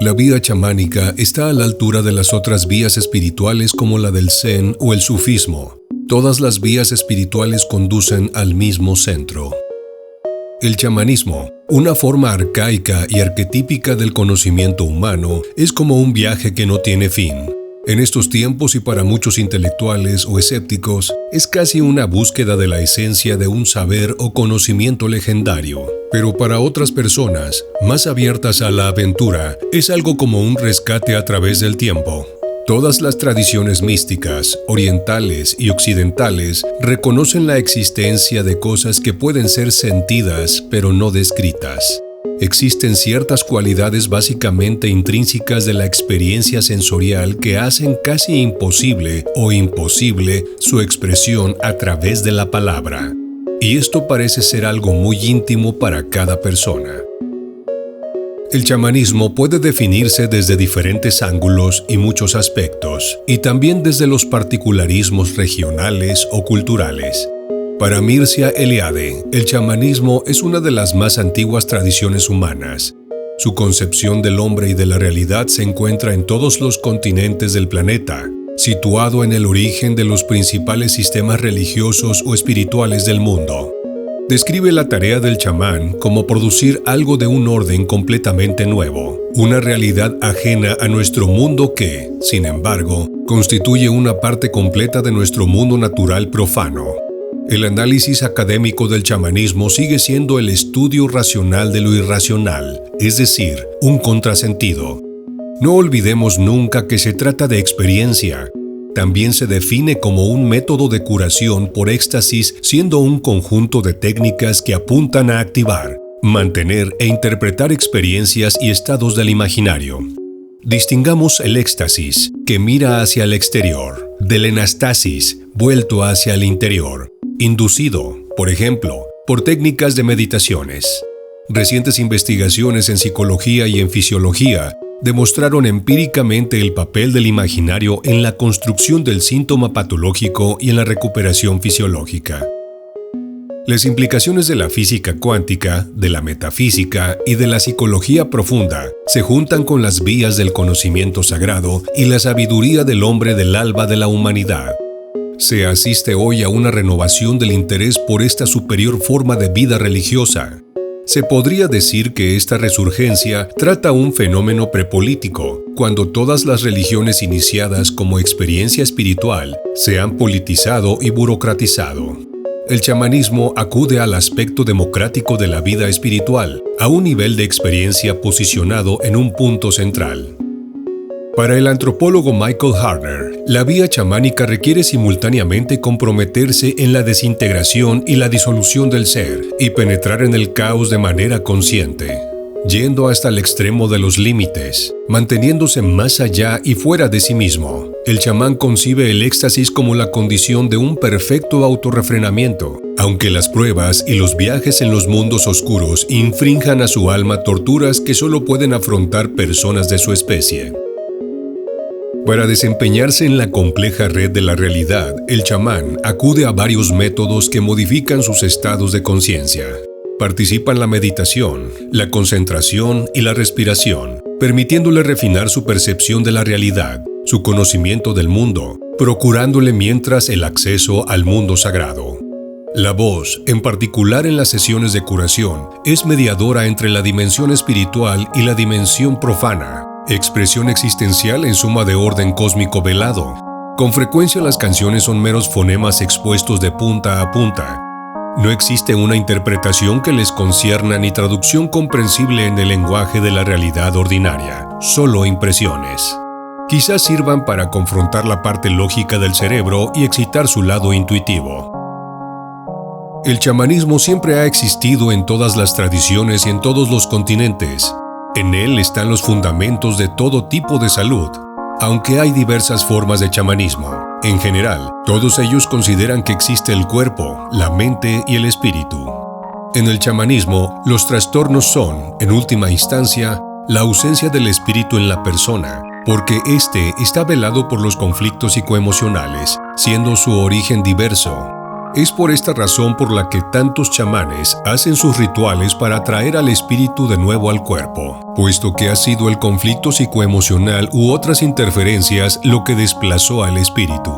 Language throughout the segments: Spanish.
La vía chamánica está a la altura de las otras vías espirituales como la del Zen o el sufismo. Todas las vías espirituales conducen al mismo centro. El chamanismo, una forma arcaica y arquetípica del conocimiento humano, es como un viaje que no tiene fin. En estos tiempos y para muchos intelectuales o escépticos, es casi una búsqueda de la esencia de un saber o conocimiento legendario. Pero para otras personas, más abiertas a la aventura, es algo como un rescate a través del tiempo. Todas las tradiciones místicas, orientales y occidentales, reconocen la existencia de cosas que pueden ser sentidas pero no descritas. Existen ciertas cualidades básicamente intrínsecas de la experiencia sensorial que hacen casi imposible o imposible su expresión a través de la palabra. Y esto parece ser algo muy íntimo para cada persona. El chamanismo puede definirse desde diferentes ángulos y muchos aspectos, y también desde los particularismos regionales o culturales. Para Mircea Eliade, el chamanismo es una de las más antiguas tradiciones humanas. Su concepción del hombre y de la realidad se encuentra en todos los continentes del planeta, situado en el origen de los principales sistemas religiosos o espirituales del mundo. Describe la tarea del chamán como producir algo de un orden completamente nuevo, una realidad ajena a nuestro mundo que, sin embargo, constituye una parte completa de nuestro mundo natural profano. El análisis académico del chamanismo sigue siendo el estudio racional de lo irracional, es decir, un contrasentido. No olvidemos nunca que se trata de experiencia. También se define como un método de curación por éxtasis, siendo un conjunto de técnicas que apuntan a activar, mantener e interpretar experiencias y estados del imaginario. Distingamos el éxtasis, que mira hacia el exterior, del enastasis, vuelto hacia el interior, inducido, por ejemplo, por técnicas de meditaciones. Recientes investigaciones en psicología y en fisiología demostraron empíricamente el papel del imaginario en la construcción del síntoma patológico y en la recuperación fisiológica. Las implicaciones de la física cuántica, de la metafísica y de la psicología profunda se juntan con las vías del conocimiento sagrado y la sabiduría del hombre del alba de la humanidad. Se asiste hoy a una renovación del interés por esta superior forma de vida religiosa. Se podría decir que esta resurgencia trata un fenómeno prepolítico, cuando todas las religiones iniciadas como experiencia espiritual se han politizado y burocratizado. El chamanismo acude al aspecto democrático de la vida espiritual, a un nivel de experiencia posicionado en un punto central. Para el antropólogo Michael Harner, la vía chamánica requiere simultáneamente comprometerse en la desintegración y la disolución del ser y penetrar en el caos de manera consciente, yendo hasta el extremo de los límites, manteniéndose más allá y fuera de sí mismo. El chamán concibe el éxtasis como la condición de un perfecto autorrefrenamiento, aunque las pruebas y los viajes en los mundos oscuros infrinjan a su alma torturas que solo pueden afrontar personas de su especie. Para desempeñarse en la compleja red de la realidad, el chamán acude a varios métodos que modifican sus estados de conciencia. Participa en la meditación, la concentración y la respiración, permitiéndole refinar su percepción de la realidad, su conocimiento del mundo, procurándole mientras el acceso al mundo sagrado. La voz, en particular en las sesiones de curación, es mediadora entre la dimensión espiritual y la dimensión profana, expresión existencial en suma de orden cósmico velado. Con frecuencia las canciones son meros fonemas expuestos de punta a punta. No existe una interpretación que les concierna ni traducción comprensible en el lenguaje de la realidad ordinaria, solo impresiones. Quizás sirvan para confrontar la parte lógica del cerebro y excitar su lado intuitivo. El chamanismo siempre ha existido en todas las tradiciones y en todos los continentes. En él están los fundamentos de todo tipo de salud, aunque hay diversas formas de chamanismo. En general, todos ellos consideran que existe el cuerpo, la mente y el espíritu. En el chamanismo, los trastornos son, en última instancia, la ausencia del espíritu en la persona, porque éste está velado por los conflictos psicoemocionales, siendo su origen diverso. Es por esta razón por la que tantos chamanes hacen sus rituales para traer al espíritu de nuevo al cuerpo, puesto que ha sido el conflicto psicoemocional u otras interferencias lo que desplazó al espíritu.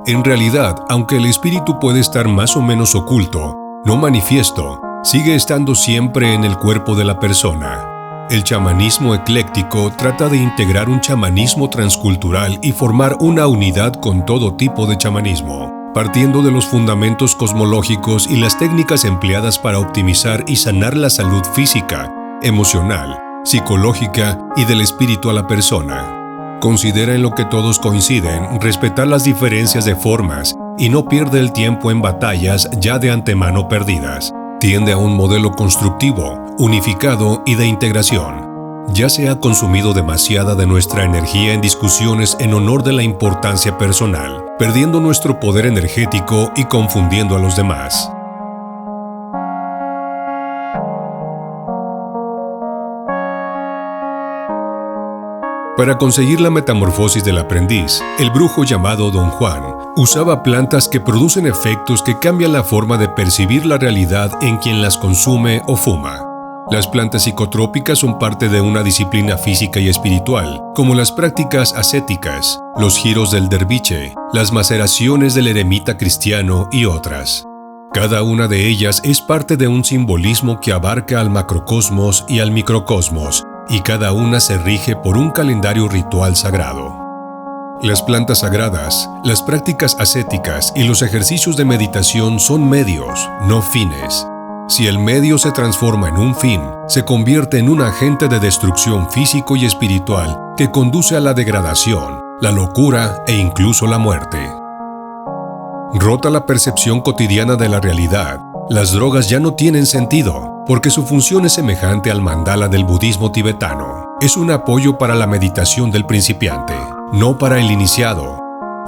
En realidad, aunque el espíritu puede estar más o menos oculto, no manifiesto, sigue estando siempre en el cuerpo de la persona. El chamanismo ecléctico trata de integrar un chamanismo transcultural y formar una unidad con todo tipo de chamanismo, partiendo de los fundamentos cosmológicos y las técnicas empleadas para optimizar y sanar la salud física, emocional, psicológica y del espíritu a la persona. Considera en lo que todos coinciden, respetar las diferencias de formas y no pierde el tiempo en batallas ya de antemano perdidas. Tiende a un modelo constructivo, unificado y de integración. Ya se ha consumido demasiada de nuestra energía en discusiones en honor de la importancia personal, perdiendo nuestro poder energético y confundiendo a los demás. Para conseguir la metamorfosis del aprendiz, el brujo llamado Don Juan usaba plantas que producen efectos que cambian la forma de percibir la realidad en quien las consume o fuma. Las plantas psicotrópicas son parte de una disciplina física y espiritual, como las prácticas ascéticas, los giros del derviche, las maceraciones del eremita cristiano y otras. Cada una de ellas es parte de un simbolismo que abarca al macrocosmos y al microcosmos, y cada una se rige por un calendario ritual sagrado. Las plantas sagradas, las prácticas ascéticas y los ejercicios de meditación son medios, no fines. Si el medio se transforma en un fin, se convierte en un agente de destrucción físico y espiritual que conduce a la degradación, la locura e incluso la muerte. Rota la percepción cotidiana de la realidad, las drogas ya no tienen sentido, porque su función es semejante al mandala del budismo tibetano. Es un apoyo para la meditación del principiante, no para el iniciado.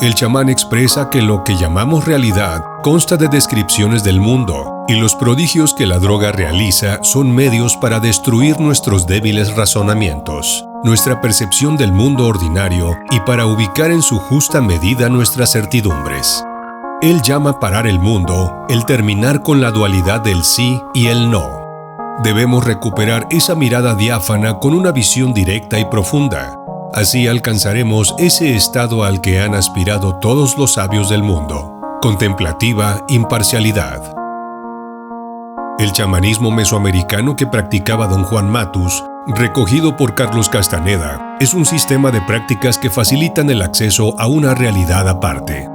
El chamán expresa que lo que llamamos realidad consta de descripciones del mundo, y los prodigios que la droga realiza son medios para destruir nuestros débiles razonamientos, nuestra percepción del mundo ordinario y para ubicar en su justa medida nuestras certidumbres. Él llama parar el mundo, el terminar con la dualidad del sí y el no. Debemos recuperar esa mirada diáfana con una visión directa y profunda. Así alcanzaremos ese estado al que han aspirado todos los sabios del mundo, contemplativa imparcialidad. El chamanismo mesoamericano que practicaba Don Juan Matus, recogido por Carlos Castaneda, es un sistema de prácticas que facilitan el acceso a una realidad aparte.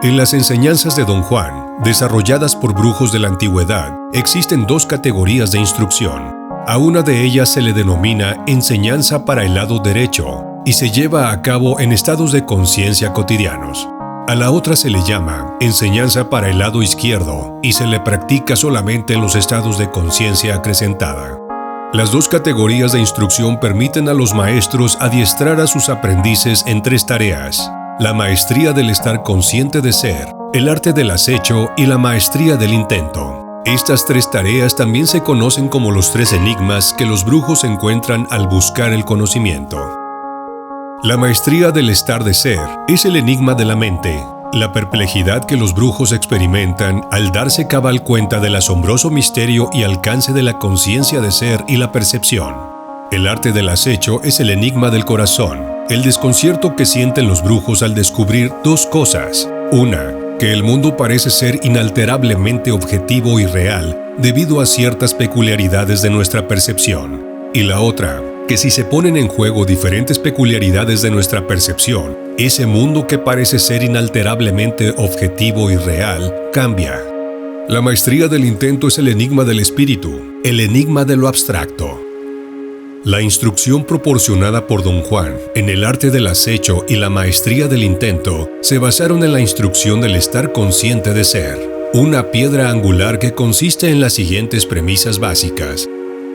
En las enseñanzas de Don Juan, desarrolladas por brujos de la antigüedad, existen dos categorías de instrucción. A una de ellas se le denomina enseñanza para el lado derecho y se lleva a cabo en estados de conciencia cotidianos. A la otra se le llama enseñanza para el lado izquierdo y se le practica solamente en los estados de conciencia acrecentada. Las dos categorías de instrucción permiten a los maestros adiestrar a sus aprendices en tres tareas: la maestría del estar consciente de ser, el arte del acecho y la maestría del intento. Estas tres tareas también se conocen como los tres enigmas que los brujos encuentran al buscar el conocimiento. La maestría del estar de ser es el enigma de la mente, la perplejidad que los brujos experimentan al darse cabal cuenta del asombroso misterio y alcance de la conciencia de ser y la percepción. El arte del acecho es el enigma del corazón, el desconcierto que sienten los brujos al descubrir dos cosas. Una, que el mundo parece ser inalterablemente objetivo y real debido a ciertas peculiaridades de nuestra percepción. Y la otra, que si se ponen en juego diferentes peculiaridades de nuestra percepción, ese mundo que parece ser inalterablemente objetivo y real cambia. La maestría del intento es el enigma del espíritu, el enigma de lo abstracto. La instrucción proporcionada por Don Juan en el arte del acecho y la maestría del intento se basaron en la instrucción del estar consciente de ser, una piedra angular que consiste en las siguientes premisas básicas.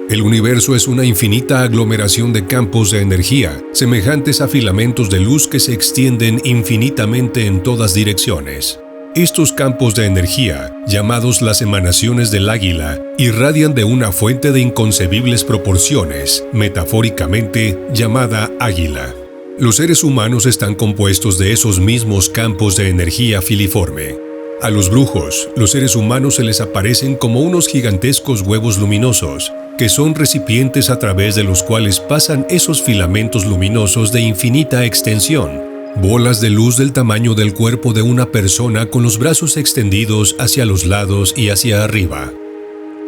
El universo es una infinita aglomeración de campos de energía, semejantes a filamentos de luz que se extienden infinitamente en todas direcciones. Estos campos de energía, llamados las emanaciones del águila, irradian de una fuente de inconcebibles proporciones, metafóricamente llamada águila. Los seres humanos están compuestos de esos mismos campos de energía filiforme. A los brujos, los seres humanos se les aparecen como unos gigantescos huevos luminosos, que son recipientes a través de los cuales pasan esos filamentos luminosos de infinita extensión. Bolas de luz del tamaño del cuerpo de una persona con los brazos extendidos hacia los lados y hacia arriba.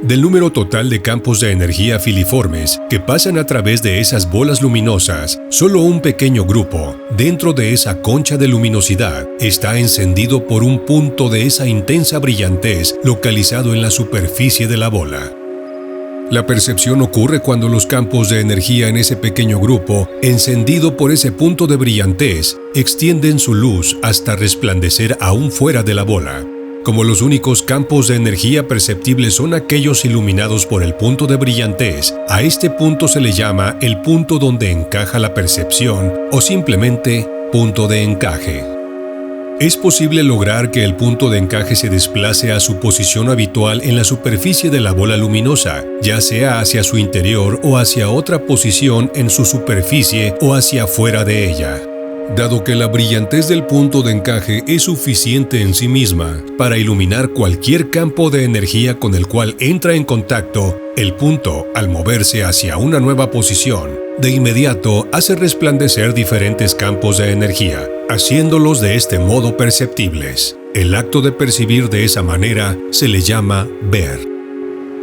Del número total de campos de energía filiformes que pasan a través de esas bolas luminosas, solo un pequeño grupo, dentro de esa concha de luminosidad, está encendido por un punto de esa intensa brillantez localizado en la superficie de la bola. La percepción ocurre cuando los campos de energía en ese pequeño grupo, encendido por ese punto de brillantez, extienden su luz hasta resplandecer aún fuera de la bola. Como los únicos campos de energía perceptibles son aquellos iluminados por el punto de brillantez, a este punto se le llama el punto donde encaja la percepción o simplemente punto de encaje. Es posible lograr que el punto de encaje se desplace a su posición habitual en la superficie de la bola luminosa, ya sea hacia su interior o hacia otra posición en su superficie o hacia afuera de ella. Dado que la brillantez del punto de encaje es suficiente en sí misma para iluminar cualquier campo de energía con el cual entra en contacto, el punto, al moverse hacia una nueva posición, de inmediato hace resplandecer diferentes campos de energía, haciéndolos de este modo perceptibles. El acto de percibir de esa manera se le llama ver.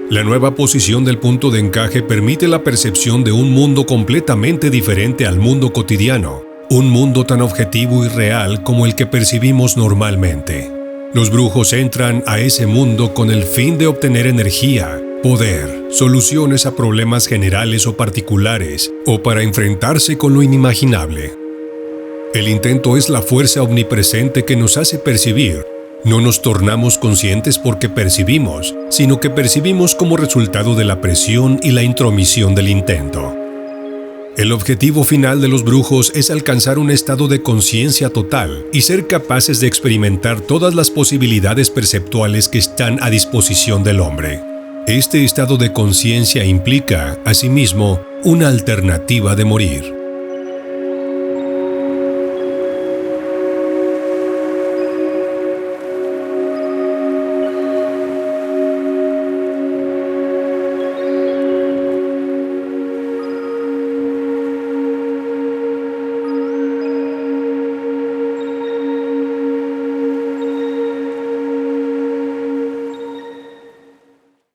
La nueva posición del punto de encaje permite la percepción de un mundo completamente diferente al mundo cotidiano, un mundo tan objetivo y real como el que percibimos normalmente. Los brujos entran a ese mundo con el fin de obtener energía, poder, soluciones a problemas generales o particulares, o para enfrentarse con lo inimaginable. El intento es la fuerza omnipresente que nos hace percibir. No nos tornamos conscientes porque percibimos, sino que percibimos como resultado de la presión y la intromisión del intento. El objetivo final de los brujos es alcanzar un estado de conciencia total y ser capaces de experimentar todas las posibilidades perceptuales que están a disposición del hombre. Este estado de conciencia implica, asimismo, una alternativa de morir.